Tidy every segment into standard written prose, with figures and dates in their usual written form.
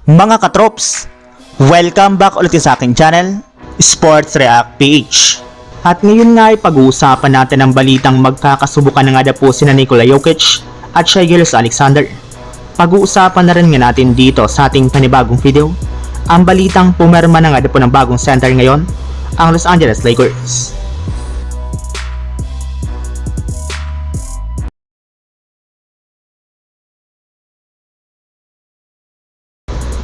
Mga katrops, welcome back ulit sa aking channel, Sports React PH. At ngayon nga ay pag-uusapan natin ang balitang magkakasubukan na nga po sina Nikola Jokic at Shai Gilgeous-Alexander. Pag-uusapan na rin nga natin dito sa ating panibagong video, ang balitang pumirma na nga po ng bagong center ngayon, ang Los Angeles Lakers.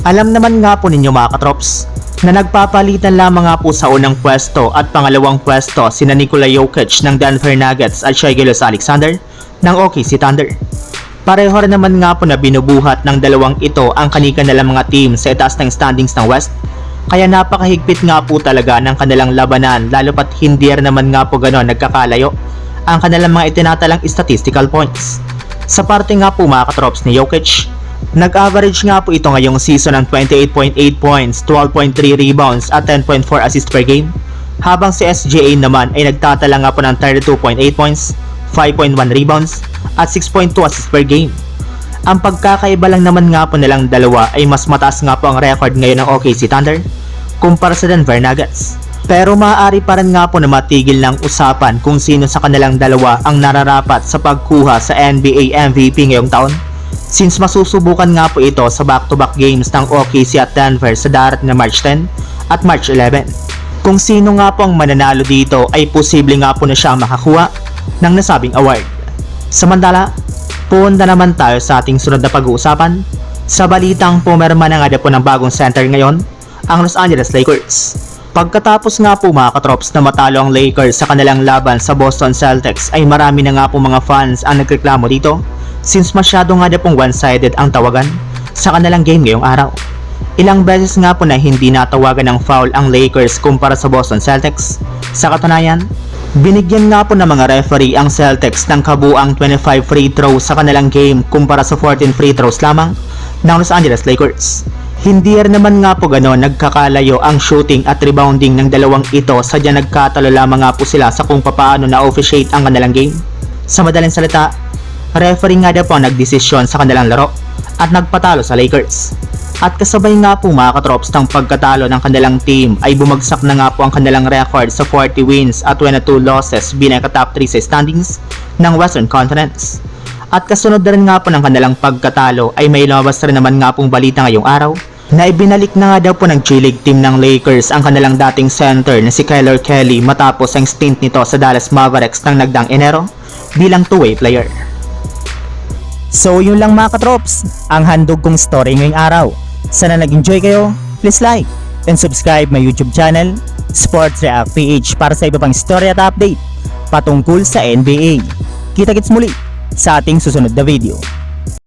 Alam naman nga po ninyo mga katrops na nagpapalitan lamang nga po sa unang pwesto at pangalawang pwesto sina Nikola Jokic ng Denver Nuggets at Shai Gilgeous-Alexander ng OKC Thunder. Pareho rin naman nga po na binubuhat ng dalawang ito ang kanilang mga team sa itaas ng standings ng West. Kaya napakahigpit nga po talaga ng kanilang labanan, lalo pat hindi rin naman nga po gano'n nagkakalayo ang kanilang mga itinatalang statistical points. Sa parte nga po mga katrops ni Jokic, nag-average nga po ito ngayong season ng 28.8 points, 12.3 rebounds at 10.4 assists per game. Habang si SGA naman ay nagtatala nga po ng 32.8 points, 5.1 rebounds at 6.2 assists per game. Ang pagkakaiba lang naman nga po nilang dalawa ay mas mataas nga po ang record ngayon ng OKC Thunder kumpara sa Denver Nuggets. Pero maaari pa rin nga po na matigil ng usapan kung sino sa kanilang dalawa ang nararapat sa pagkuha sa NBA MVP ngayong taon, since masusubukan nga po ito sa back-to-back games ng OKC at Denver sa darating na March 10 at March 11. Kung sino nga po ang mananalo dito ay posible nga po na siya makakuha ng nasabing award. Samantala, punta naman tayo sa ating sunod na pag-uusapan sa balitang pumirma na nga po ng bagong center ngayon, ang Los Angeles Lakers. Pagkatapos nga po mga katrops na matalo ang Lakers sa kanilang laban sa Boston Celtics ay marami na nga po mga fans ang nagreklamo dito, since masyado nga pong one-sided ang tawagan sa kanilang game ngayong araw. Ilang beses nga po na hindi natawagan ng foul ang Lakers kumpara sa Boston Celtics. Sa katunayan, binigyan nga po ng mga referee ang Celtics ng kabuang 25 free throws sa kanilang game kumpara sa 14 free throws lamang ng Los Angeles Lakers. Hindi rin naman nga po gano'n nagkakalayo ang shooting at rebounding ng dalawang ito, sadya nagkatalo lamang nga po sila sa kung papaano na-officiate ang kanilang game. Sa madaling salita, referee nga po ang nagdesisyon sa kanilang laro at nagpatalo sa Lakers. At kasabay nga po mga katrops ng pagkatalo ng kanilang team ay bumagsak na nga po ang kanilang record sa 40 wins at 22 losses bilang top 3 sa standings ng Western Conference. At kasunod na rin nga po ng kanilang pagkatalo ay may lumabas rin naman nga pong balita ngayong araw na ibinalik na nga daw po ng G-League team ng Lakers ang kanilang dating center na si Kyler Kelly matapos ang stint nito sa Dallas Mavericks ng nagdaang Enero bilang two-way player. So yun lang mga katrops, ang handog kong story ngayong araw. Sana nag-enjoy kayo, please like and subscribe my YouTube channel, Sports React PH, para sa iba pang story at update patungkol sa NBA. Kita-kits muli sa ating susunod na video.